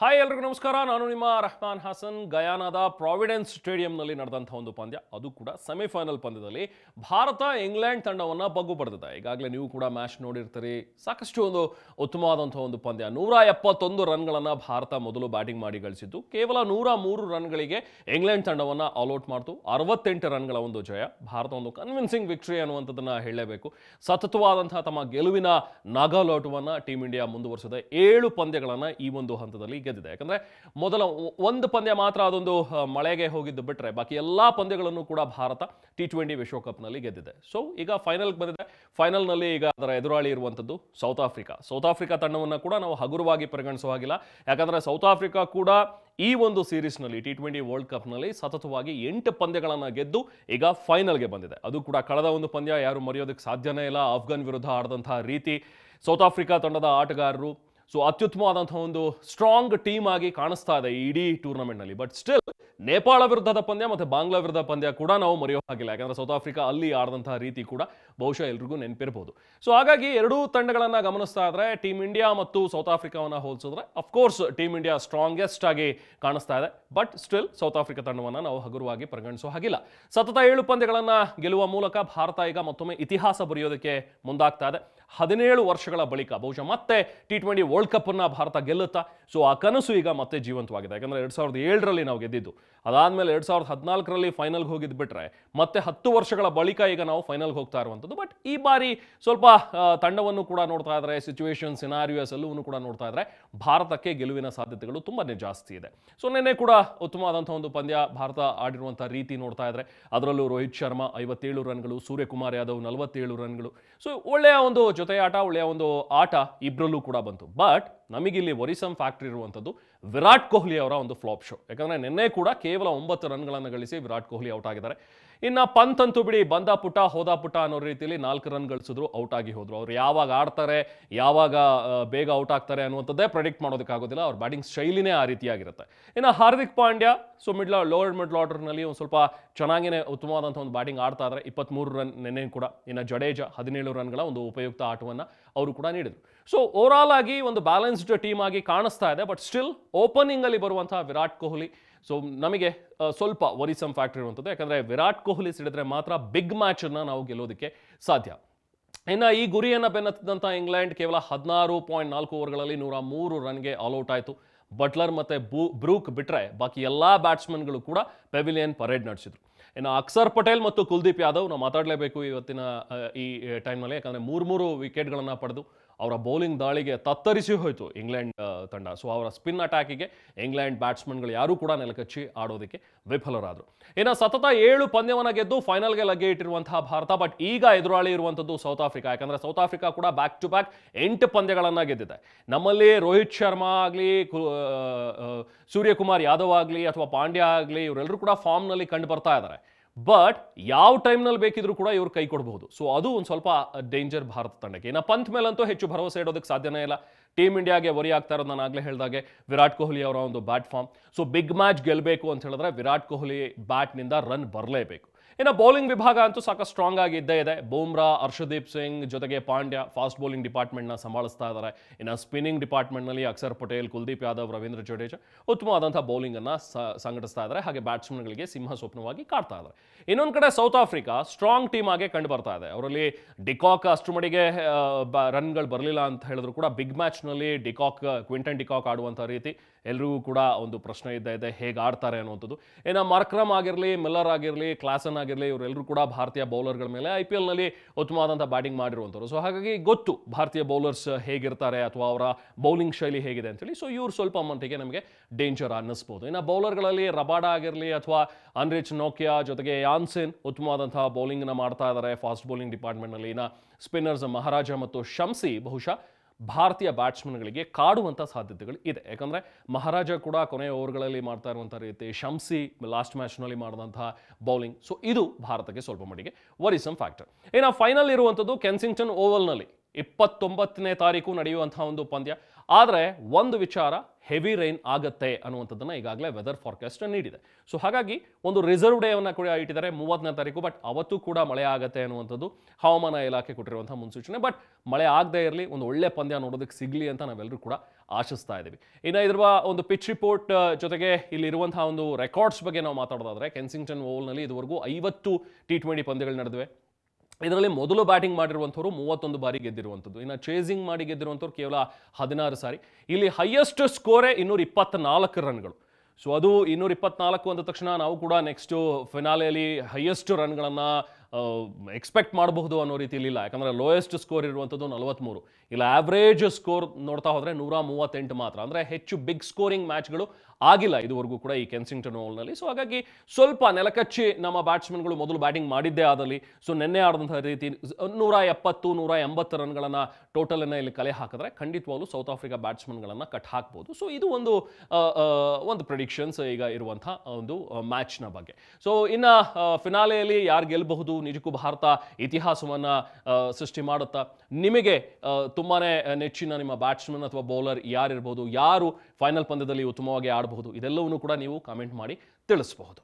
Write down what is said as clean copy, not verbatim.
Hi ಎಲ್ರಿಗೂ ನಮಸ್ಕಾರ. ನಾನು ನಿಮ್ಮ ರಹಮಾನ್ ಹಾಸನ್. ಗಯಾನಾದ ಪ್ರಾವಿಡೆನ್ಸ್ ಸ್ಟೇಡಿಯಂನಲ್ಲಿ ನಡೆದಂಥ ಒಂದು ಪಂದ್ಯ, ಅದು ಕೂಡ ಸೆಮಿಫೈನಲ್ ಪಂದ್ಯದಲ್ಲಿ ಭಾರತ ಇಂಗ್ಲೆಂಡ್ ತಂಡವನ್ನು ಬಗ್ಗು ಪಡೆದಿದೆ. ಈಗಾಗಲೇ ನೀವು ಕೂಡ ಮ್ಯಾಚ್ ನೋಡಿರ್ತೀರಿ. ಸಾಕಷ್ಟು ಒಂದು ಉತ್ತಮವಾದಂಥ ಒಂದು ಪಂದ್ಯ. 171 ರನ್ಗಳನ್ನು ಭಾರತ ಮೊದಲು ಬ್ಯಾಟಿಂಗ್ ಮಾಡಿ ಗಳಿಸಿದ್ದು. ಕೇವಲ 103 ರನ್ಗಳಿಗೆ ಇಂಗ್ಲೆಂಡ್ ತಂಡವನ್ನು ಆಲ್ಔಟ್ ಮಾಡ್ತು. 68 ರನ್ಗಳ ಒಂದು ಜಯ. ಭಾರತ ಒಂದು ಕನ್ವಿನ್ಸಿಂಗ್ ವಿಕ್ಟರಿ ಅನ್ನುವಂಥದ್ದನ್ನು ಹೇಳಲೇಬೇಕು. ಸತತವಾದಂತಹ ತಮ್ಮ ಗೆಲುವಿನ ನಾಗಾಲೋಟವನ್ನು ಟೀಮ್ ಇಂಡಿಯಾ ಮುಂದುವರಿಸಿದೆ. 7 ಪಂದ್ಯಗಳನ್ನು ಈ ಒಂದು ಹಂತದಲ್ಲಿ ಗೆದ್ದಿದೆ. ಯಾಕಂದ್ರೆ ಮೊದಲ ಒಂದು ಪಂದ್ಯ ಮಾತ್ರ ಅದೊಂದು ಮಳೆಗೆ ಹೋಗಿದ್ದು ಬಿಟ್ರೆ ಬಾಕಿ ಎಲ್ಲಾ ಪಂದ್ಯಗಳನ್ನು ಕೂಡ ಭಾರತ T20 ವಿಶ್ವಕಪ್ನಲ್ಲಿ ಗೆದ್ದಿದೆ. ಸೊ ಈಗ ಫೈನಲ್ಗೆ ಬಂದಿದೆ. ಫೈನಲ್ನಲ್ಲಿ ಈಗ ಅದರ ಎದುರಾಳಿ ಇರುವಂಥದ್ದು ಸೌತ್ ಆಫ್ರಿಕಾ ತಂಡವನ್ನು ಕೂಡ ನಾವು ಹಗುರವಾಗಿ ಪರಿಗಣಿಸುವ ಹಾಗಿಲ್ಲ. ಯಾಕಂದ್ರೆ ಸೌತ್ ಆಫ್ರಿಕಾ ಕೂಡ ಈ ಒಂದು ಸೀರೀಸ್ನಲ್ಲಿ T20 ವರ್ಲ್ಡ್ ಕಪ್ನಲ್ಲಿ ಸತತವಾಗಿ 8 ಪಂದ್ಯಗಳನ್ನು ಗೆದ್ದು ಈಗ ಫೈನಲ್ಗೆ ಬಂದಿದೆ. ಅದು ಕೂಡ ಕಳೆದ ಒಂದು ಪಂದ್ಯ ಯಾರು ಮರೆಯೋದಕ್ಕೆ ಸಾಧ್ಯನೇ ಇಲ್ಲ. ಅಫ್ಘಾನ್ ವಿರುದ್ಧ ಆಡಿದಂತಹ ರೀತಿ, ಸೌತ್ ಆಫ್ರಿಕಾ ತಂಡದ ಆಟಗಾರರು ಅತ್ಯುತ್ತಮವಾದಂತಹ ಒಂದು ಸ್ಟ್ರಾಂಗ್ ಟೀಮ್ ಆಗಿ ಕಾಣಿಸ್ತಾ ಇದೆ ಈ ಇಡೀ ಟೂರ್ನಮೆಂಟ್ನಲ್ಲಿ. ಬಟ್ ಸ್ಟಿಲ್ ನೇಪಾಳ ವಿರುದ್ಧದ ಪಂದ್ಯ ಮತ್ತು ಬಾಂಗ್ಲಾ ವಿರುದ್ಧ ಪಂದ್ಯ ಕೂಡ ನಾವು ಮರೆಯೋ ಹಾಗಿಲ್ಲ. ಯಾಕಂದ್ರೆ ಸೌತ್ ಆಫ್ರಿಕಾ ಅಲ್ಲಿ ಆಡಿದಂತಹ ರೀತಿ ಕೂಡ ಬಹುಶಃ ಎಲ್ರಿಗೂ ನೆನಪಿರಬಹುದು. ಸೊ ಹಾಗಾಗಿ ಎರಡೂ ತಂಡಗಳನ್ನು ಗಮನಿಸ್ತಾ ಇದ್ರೆ ಟೀಮ್ ಇಂಡಿಯಾ ಮತ್ತು ಸೌತ್ ಆಫ್ರಿಕಾವನ್ನು ಹೋಲಿಸಿದ್ರೆ ಅಫ್ಕೋರ್ಸ್ ಟೀಮ್ ಇಂಡಿಯಾ ಸ್ಟ್ರಾಂಗೆಸ್ಟ್ ಆಗಿ ಕಾಣಿಸ್ತಾ ಇದೆ. ಬಟ್ ಸ್ಟಿಲ್ ಸೌತ್ ಆಫ್ರಿಕಾ ತಂಡವನ್ನು ನಾವು ಹಗುರವಾಗಿ ಪರಿಗಣಿಸೋ ಹಾಗಿಲ್ಲ. ಸತತ 7 ಪಂದ್ಯಗಳನ್ನು ಗೆಲ್ಲುವ ಮೂಲಕ ಭಾರತ ಈಗ ಮತ್ತೊಮ್ಮೆ ಇತಿಹಾಸ ಬರೆಯೋದಕ್ಕೆ ಮುಂದಾಗ್ತಾ ಇದೆ. 17 ವರ್ಷಗಳ ಬಳಿಕ ಬಹುಶಃ ಮತ್ತೆ T20 ವರ್ಲ್ಡ್ ಕಪ್ ಅನ್ನ ಭಾರತ ಗೆಲ್ಲುತ್ತಾ. ಸೊ ಆ ಕನಸು ಈಗ ಮತ್ತೆ ಜೀವಂತವಾಗಿದೆ. ಯಾಕಂದ್ರೆ 2007ರಲ್ಲಿ ನಾವು ಗೆದ್ದಿದ್ದು, ಅದಾದ್ಮೇಲೆ 2014ರಲ್ಲಿ ಫೈನಲ್ಗೆ ಹೋಗಿದ್ದು ಬಿಟ್ರೆ ಮತ್ತೆ 10 ವರ್ಷಗಳ ಬಳಿಕ ಈಗ ನಾವು ಫೈನಲ್ಗೆ ಹೋಗ್ತಾ ಇರುವಂಥದ್ದು. ಬಟ್ ಈ ಬಾರಿ ಸ್ವಲ್ಪ ತಂಡವನ್ನು ಕೂಡ ನೋಡ್ತಾ ಇದ್ರೆ, ಸಿಚುವೇಶನ್ ಸಿನಾರಿಯೋಸ್ ಎಲ್ಲವನ್ನೂ ಕೂಡ ನೋಡ್ತಾ ಇದ್ರೆ ಭಾರತಕ್ಕೆ ಗೆಲುವಿನ ಸಾಧ್ಯತೆಗಳು ತುಂಬಾನೇ ಜಾಸ್ತಿ ಇದೆ. ಸೊ ನಿನ್ನೆ ಕೂಡ ಉತ್ತಮವಾದಂತಹ ಒಂದು ಪಂದ್ಯ ಭಾರತ ಆಡಿರುವಂತಹ ರೀತಿ ನೋಡ್ತಾ ಇದ್ರೆ, ಅದರಲ್ಲೂ ರೋಹಿತ್ ಶರ್ಮಾ 57 ರನ್ಗಳು, ಸೂರ್ಯಕುಮಾರ್ ಯಾದವ್ 47 ರನ್ಗಳು. ಸೊ ಒಳ್ಳೆಯ ಒಂದು ಜೊತೆಯಾಟ, ಒಳ್ಳೆಯ ಒಂದು ಆಟ ಇಬ್ಬರಲ್ಲೂ ಕೂಡ ಬಂತು. ಬಟ್ ನಮಗಿಲ್ಲಿ ವರಿಸಮ್ ಫ್ಯಾಕ್ಟರಿ ಇರುವಂಥದ್ದು ವಿರಾಟ್ ಕೊಹ್ಲಿ ಅವರ ಒಂದು ಫ್ಲಾಪ್ ಶೋ. ಯಾಕಂದ್ರೆ ನಿನ್ನೆ ಕೂಡ ಕೇವಲ 9 ರನ್ಗಳನ್ನು ಗಳಿಸಿ ವಿರಾಟ್ ಕೊಹ್ಲಿ ಔಟ್ ಆಗಿದ್ದಾರೆ. ಇನ್ನು ಪಂತ್ ಅಂತೂ ಬಿಡಿ, ಬಂದ ಪುಟ ಹೋದ ಪುಟ ಅನ್ನೋ ರೀತಿಯಲ್ಲಿ 4 ರನ್ ಗಳಿಸಿದ್ರು, ಔಟ್ ಆಗಿ ಹೋದ್ರು. ಅವ್ರು ಯಾವಾಗ ಆಡ್ತಾರೆ, ಯಾವಾಗ ಬೇಗ ಔಟ್ ಆಗ್ತಾರೆ ಅನ್ನುವಂಥದ್ದೇ ಪ್ರೆಡಿಕ್ಟ್ ಮಾಡೋದಕ್ಕಾಗೋದಿಲ್ಲ. ಅವ್ರ ಬ್ಯಾಟಿಂಗ್ ಶೈಲಿನೇ ಆ ರೀತಿಯಾಗಿರುತ್ತೆ. ಇನ್ನು ಹಾರ್ದಿಕ್ ಪಾಂಡ್ಯ ಲೋವರ್ ಮಿಡ್ಲ್ ಆರ್ಡರ್ನಲ್ಲಿ ಒಂದು ಸ್ವಲ್ಪ ಚೆನ್ನಾಗಿನೇ ಉತ್ತಮವಾದಂಥ ಒಂದು ಬ್ಯಾಟಿಂಗ್ ಆಡ್ತಾ ಇದ್ದಾರೆ. 23 ರನ್ ನೆನ್ನೆ ಕೂಡ. ಇನ್ನು ಜಡೇಜಾ 17 ರನ್ಗಳ ಒಂದು ಉಪಯುಕ್ತ ಆಟವನ್ನು ಅವರು ಕೂಡ ನೀಡಿದರು. ಸೊ ಓವರಾಲ್ ಆಗಿ ಒಂದು ಬ್ಯಾಲೆನ್ಸ್ಡ್ ಟೀಮ್ ಆಗಿ ಕಾಣಿಸ್ತಾ ಇದೆ. ಬಟ್ ಸ್ಟಿಲ್ ಓಪನಿಂಗ್ ಅಲ್ಲಿ ಬರುವಂತಹ ವಿರಾಟ್ ಕೊಹ್ಲಿ ಸೊ ನಮಗೆ ಸ್ವಲ್ಪ ವರಿಸಮ್ ಫ್ಯಾಕ್ಟರ್ ಇರುವಂಥದ್ದು. ಯಾಕಂದ್ರೆ ವಿರಾಟ್ ಕೊಹ್ಲಿ ಸಿಡಿದ್ರೆ ಮಾತ್ರ ಬಿಗ್ ಮ್ಯಾಚ್ ಅನ್ನ ನಾವು ಗೆಲ್ಲೋದಕ್ಕೆ ಸಾಧ್ಯ. ಇನ್ನು ಈ ಗುರಿಯನ್ನು ಬೆನ್ನತ್ತಿದಂಥ ಇಂಗ್ಲೆಂಡ್ ಕೇವಲ 16.4 ಓವರ್ಗಳಲ್ಲಿ 103 ರನ್ಗೆ ಆಲ್ಔಟ್ ಆಯಿತು. ಬಟ್ಲರ್ ಮತ್ತೆ ಬ್ರೂಕ್ ಬಿಟ್ರೆ ಬಾಕಿ ಎಲ್ಲಾ ಬ್ಯಾಟ್ಸ್ಮನ್ಗಳು ಕೂಡ ಪೆವಿಲಿಯನ್ ಪರೇಡ್ ನಡೆಸಿದ್ರು. ಇನ್ನು ಅಕ್ಷರ್ ಪಟೇಲ್ ಮತ್ತು ಕುಲ್ದೀಪ್ ಯಾದವ್ ನಾವು ಮಾತಾಡಲೇಬೇಕು ಇವತ್ತಿನ ಈ ಟೈಮ್ನಲ್ಲಿ. ಯಾಕಂದರೆ 3 ವಿಕೆಟ್ಗಳನ್ನು ಪಡೆದು ಅವರ ಬೌಲಿಂಗ್ ದಾಳಿಗೆ ತತ್ತರಿಸಿ ಹೋಯಿತು ಇಂಗ್ಲೆಂಡ್ ತಂಡ. ಸೊ ಅವರ ಸ್ಪಿನ್ ಅಟ್ಯಾಕಿಗೆ ಇಂಗ್ಲೆಂಡ್ ಬ್ಯಾಟ್ಸ್ಮನ್ಗಳು ಯಾರೂ ಕೂಡ ನೆಲಕಚ್ಚಿ ಆಡೋದಕ್ಕೆ ವಿಫಲರಾದರು. ಇನ್ನು ಸತತ 7 ಪಂದ್ಯವನ್ನು ಗೆದ್ದು ಫೈನಲ್ಗೆ ಲಗ್ಗೆ ಇಟ್ಟಿರುವಂತಹ ಭಾರತ. ಬಟ್ ಈಗ ಎದುರಾಳಿ ಇರುವಂಥದ್ದು ಸೌತ್ ಆಫ್ರಿಕಾ. ಯಾಕಂದರೆ ಸೌತ್ ಆಫ್ರಿಕಾ ಕೂಡ ಬ್ಯಾಕ್ ಟು ಬ್ಯಾಕ್ 8 ಪಂದ್ಯಗಳನ್ನು ಗೆದ್ದಿದೆ. ನಮ್ಮಲ್ಲಿ ರೋಹಿತ್ ಶರ್ಮಾ ಆಗಲಿ, ಸೂರ್ಯಕುಮಾರ್ ಯಾದವ್ ಆಗಲಿ ಅಥವಾ ಪಾಂಡ್ಯ ಆಗಲಿ ಇವರೆಲ್ಲರೂ ಕೂಡ ಫಾರ್ಮ್ನಲ್ಲಿ ಕಂಡು ಬರ್ತಾ ಇದ್ದಾರೆ. ಬಟ್ ಯಾವ ಟೈಮ್ನಲ್ಲಿ ಬೇಕಿದ್ರೂ ಕೂಡ ಇವ್ರು ಕೈ ಕೊಡಬಹುದು. ಸೊ ಅದು ಒಂದು ಸ್ವಲ್ಪ ಡೇಂಜರ್ ಭಾರತ ತಂಡಕ್ಕೆ. ಇನ್ನು ಪಂತ್ ಮೇಲಂತೂ ಹೆಚ್ಚು ಭರವಸೆ ಇಡೋದಕ್ಕೆ ಸಾಧ್ಯನೇ ಇಲ್ಲ. ಟೀಮ್ ಇಂಡಿಯಾಗೆ ವರಿ ಆಗ್ತಾ ಇರೋದು ನಾನು ಆಗಲೇ ಹೇಳಿದಾಗೆ ವಿರಾಟ್ ಕೊಹ್ಲಿ ಅವರ ಒಂದು bat form. So big match ಗೆಲ್ಲಬೇಕು ಅಂತ ಹೇಳಿದ್ರೆ ವಿರಾಟ್ ಕೊಹ್ಲಿ ಬ್ಯಾಟ್ನಿಂದ ರನ್ ಬರಲೇಬೇಕು. ಇನ್ನು ಬೌಲಿಂಗ್ ವಿಭಾಗ ಅಂತೂ ಸಾಕಷ್ಟು ಸ್ಟ್ರಾಂಗ್ ಆಗಿ ಇದ್ದೇ ಇದೆ. ಬೂಮ್ರಾ, ಹರ್ಷದೀಪ್ ಸಿಂಗ್ ಜೊತೆಗೆ ಪಾಂಡ್ಯ ಫಾಸ್ಟ್ ಬೌಲಿಂಗ್ ಡಿಪಾರ್ಟ್ಮೆಂಟ್ನ ಸಂಭಾಳಿಸ್ತಾ ಇದ್ದಾರೆ. ಇನ್ನು ಸ್ಪಿನ್ನಿಂಗ್ ಡಿಪಾರ್ಟ್ಮೆಂಟ್ನಲ್ಲಿ ಅಕ್ಷರ್ ಪಟೇಲ್, ಕುಲ್ದೀಪ್ ಯಾದವ್, ರವೀಂದ್ರ ಜಡೇಜಾ ಉತ್ತಮವಾದಂಥ ಬೌಲಿಂಗನ್ನು ಸಂಘಟಿಸ್ತಾ ಇದ್ದಾರೆ. ಹಾಗೆ ಬ್ಯಾಟ್ಸ್ಮನ್ಗಳಿಗೆ ಸಿಂಹ ಸ್ವಪ್ನವಾಗಿ ಕಾಡ್ತಾ ಇದ್ದಾರೆ. ಇನ್ನೊಂದು ಕಡೆ ಸೌತ್ ಆಫ್ರಿಕಾ ಸ್ಟ್ರಾಂಗ್ ಟೀಮ್ ಆಗಿ ಕಂಡು ಬರ್ತಾ ಇದೆ. ಅವರಲ್ಲಿ ಡಿಕಾಕ್ ಅಷ್ಟು ಮಟ್ಟಿಗೆ ರನ್ಗಳು ಬರಲಿಲ್ಲ ಅಂತ ಹೇಳಿದ್ರು ಕೂಡ ಬಿಗ್ ಮ್ಯಾಚ್ನಲ್ಲಿ ಕ್ವಿಂಟನ್ ಡಿಕಾಕ್ ಆಡುವಂಥ ರೀತಿ ಎಲ್ರಿಗೂ ಕೂಡ ಒಂದು ಪ್ರಶ್ನೆ ಇದೆ, ಹೇಗೆ ಆಡ್ತಾರೆ ಅನ್ನುವಂಥದ್ದು. ಇನ್ನು ಮಾರ್ಕ್ರಮ್ ಆಗಿರಲಿ, ಮಿಲ್ಲರ್ ಆಗಿರಲಿ, ಕ್ಲಾಸನ್ ಆಗಿರಲಿ, ಇವರೆಲ್ಲರೂ ಕೂಡ ಭಾರತೀಯ ಬೌಲರ್ಗಳ ಮೇಲೆ IPLನಲ್ಲಿ ಉತ್ತಮವಾದಂಥ ಬ್ಯಾಟಿಂಗ್ ಮಾಡಿರುವಂಥವ್ರು. ಸೊ ಹಾಗಾಗಿ ಗೊತ್ತು ಭಾರತೀಯ ಬೌಲರ್ಸ್ ಹೇಗಿರ್ತಾರೆ ಅಥವಾ ಅವರ ಬೌಲಿಂಗ್ ಶೈಲಿ ಹೇಗಿದೆ ಅಂತೇಳಿ. ಸೊ ಇವ್ರು ಸ್ವಲ್ಪ ಮಟ್ಟಿಗೆ ನಮಗೆ ಡೇಂಜರ್ ಅನ್ನಿಸ್ಬೋದು. ಇನ್ನು ಬೌಲರ್ಗಳಲ್ಲಿ ರಬಾಡಾ ಆಗಿರಲಿ ಅಥವಾ ಅನ್ರಿಚ್ ನೋಕಿಯಾ ಜೊತೆಗೆ ಯಾನ್ಸೆನ್ ಉತ್ತಮವಾದಂತಹ ಬೌಲಿಂಗ್ನ ಮಾಡ್ತಾ ಇದ್ದಾರೆ ಫಾಸ್ಟ್ ಬೌಲಿಂಗ್ ಡಿಪಾರ್ಟ್ಮೆಂಟ್ನಲ್ಲಿ. ಇನ್ನು ಸ್ಪಿನ್ನರ್ಸ್ ಮಹಾರಾಜ ಮತ್ತು ಶಂಸಿ ಬಹುಶಃ ಭಾರತೀಯ ಬ್ಯಾಟ್ಸ್ಮನ್ಗಳಿಗೆ ಕಾಡುವಂಥ ಸಾಧ್ಯತೆಗಳು ಇದೆ. ಯಾಕಂದರೆ ಮಹಾರಾಜ ಕೂಡ ಕೊನೆಯ ಓವರ್ಗಳಲ್ಲಿ ಮಾಡ್ತಾ ಇರುವಂಥ ರೀತಿ, ಶಂಸಿ ಲಾಸ್ಟ್ ಮ್ಯಾಚ್ನಲ್ಲಿ ಮಾಡಿದಂತಹ ಬೌಲಿಂಗ್, ಸೊ ಇದು ಭಾರತಕ್ಕೆ ಸ್ವಲ್ಪ ಮಟ್ಟಿಗೆ ವರಿಸಮ್ ಫ್ಯಾಕ್ಟರ್. ಇನ್ನು ಫೈನಲ್ ಇರುವಂಥದ್ದು ಕೆನ್ಸಿಂಗ್ಟನ್ ಓವಲ್ನಲ್ಲಿ. 29ನೇ ತಾರೀಕು ನಡೆಯುವಂತಹ ಒಂದು ಪಂದ್ಯ. ಆದರೆ ಒಂದು ವಿಚಾರ, ಹೆವಿ ರೈನ್ ಆಗತ್ತೆ ಅನ್ನುವಂಥದ್ದನ್ನು ಈಗಾಗಲೇ ವೆದರ್ ಫಾರ್ಕಾಸ್ಟ್ ನೀಡಿದೆ. ಸೊ ಹಾಗಾಗಿ ಒಂದು ರಿಸರ್ವ್ ಡೇವನ್ನು ಕೂಡ ಇಟ್ಟಿದ್ದಾರೆ 30ನೇ ತಾರೀಕು. ಬಟ್ ಅವತ್ತು ಕೂಡ ಮಳೆ ಆಗತ್ತೆ ಅನ್ನುವಂಥದ್ದು ಹವಾಮಾನ ಇಲಾಖೆ ಕೊಟ್ಟಿರುವಂತಹ ಮುನ್ಸೂಚನೆ. ಬಟ್ ಮಳೆ ಆಗದೇ ಇರಲಿ, ಒಂದು ಒಳ್ಳೆ ಪಂದ್ಯ ನೋಡೋದಕ್ಕೆ ಸಿಗಲಿ ಅಂತ ನಾವೆಲ್ಲರೂ ಕೂಡ ಆಶಿಸ್ತಾ ಇದ್ದೀವಿ. ಇನ್ನು ಇದರ ಒಂದು ಪಿಚ್ ರಿಪೋರ್ಟ್ ಜೊತೆಗೆ ಇಲ್ಲಿರುವಂತಹ ಒಂದು ರೆಕಾರ್ಡ್ಸ್ ಬಗ್ಗೆ ನಾವು ಮಾತಾಡೋದಾದ್ರೆ, ಕೆನ್ಸಿಂಗ್ಟನ್ ಓವಲ್ನಲ್ಲಿ ಇದುವರೆಗೂ 50 T20 ಪಂದ್ಯಗಳು ನಡೆದಿವೆ. ಇದರಲ್ಲಿ ಮೊದಲು ಬ್ಯಾಟಿಂಗ್ ಮಾಡಿರುವಂಥವ್ರು 31 ಬಾರಿ ಗೆದ್ದಿರುವಂಥದ್ದು. ಇನ್ನು ಚೇಸಿಂಗ್ ಮಾಡಿ ಗೆದ್ದಿರುವಂಥವ್ರು ಕೇವಲ 16 ಸಾರಿ. ಇಲ್ಲಿ ಹೈಯೆಸ್ಟ್ ಸ್ಕೋರೇ 224 ರನ್ಗಳು. ಸೊ ಅದು 224 ಅಂದ ತಕ್ಷಣ ನಾವು ಕೂಡ ನೆಕ್ಸ್ಟು ಫಿನಾಲೆಯಲ್ಲಿ ಹೈಯೆಸ್ಟ್ ರನ್ಗಳನ್ನು ಎಕ್ಸ್ಪೆಕ್ಟ್ ಮಾಡಬಹುದು ಅನ್ನೋ ರೀತಿಯಲ್ಲಿ ಇಲ್ಲ. ಯಾಕಂದರೆ ಲೋಯೆಸ್ಟ್ ಸ್ಕೋರ್ ಇರುವಂಥದ್ದು 43. ಇಲ್ಲ ಆವ್ರೇಜ್ ಸ್ಕೋರ್ ನೋಡ್ತಾ ಹೋದರೆ 138 ಮಾತ್ರ. ಅಂದರೆ ಹೆಚ್ಚು ಬಿಗ್ ಸ್ಕೋರಿಂಗ್ ಮ್ಯಾಚ್ಗಳು ಆಗಿಲ್ಲ ಇದುವರೆಗೂ ಕೂಡ ಈ ಕೆನ್ಸಿಂಗ್ಟನ್ ಓವಲ್ನಲ್ಲಿ. ಸೊ ಹಾಗಾಗಿ ಸ್ವಲ್ಪ ನೆಲಕಚ್ಚಿ ನಮ್ಮ ಬ್ಯಾಟ್ಸ್ಮನ್ಗಳು ಮೊದಲು ಬ್ಯಾಟಿಂಗ್ ಮಾಡಿದ್ದೇ ಆದಲ್ಲಿ, ಸೊ ನಿನ್ನೆ ಆಡಿದಂಥ ರೀತಿ 170, 180 ರನ್ಗಳನ್ನು ಟೋಟಲನ್ನು ಇಲ್ಲಿ ಕಲೆ ಹಾಕಿದ್ರೆ ಖಂಡಿತವಾಗ್ಲೂ ಸೌತ್ ಆಫ್ರಿಕಾ ಬ್ಯಾಟ್ಸ್ಮನ್ಗಳನ್ನು ಕಟ್ ಹಾಕ್ಬೋದು. ಸೊ ಇದು ಒಂದು ಪ್ರೆಡಿಕ್ಷನ್ಸ್ ಈಗ ಇರುವಂಥ ಒಂದು ಮ್ಯಾಚ್ನ ಬಗ್ಗೆ. ಸೊ ಇನ್ನು ಫಿನಾಲೆಯಲ್ಲಿ ಯಾರು ಗೆಲ್ಲಬಹುದು, ನಿಜಕ್ಕೂ ಭಾರತ ಇತಿಹಾಸವನ್ನು ಸೃಷ್ಟಿ ಮಾಡುತ್ತಾ? ನಿಮಗೆ ತುಂಬಾ ನೆಚ್ಚಿನ ನಿಮ್ಮ ಬ್ಯಾಟ್ಸ್ಮನ್ ಅಥವಾ ಬೌಲರ್ ಯಾರಿರ್ಬೋದು, ಯಾರು ಫೈನಲ್ ಪಂದ್ಯದಲ್ಲಿ ಉತ್ತಮವಾಗಿ ಆಡಬಹುದು, ಇದೆಲ್ಲವನ್ನೂ ಕೂಡ ನೀವು ಕಾಮೆಂಟ್ ಮಾಡಿ ತಿಳಿಸಬಹುದು.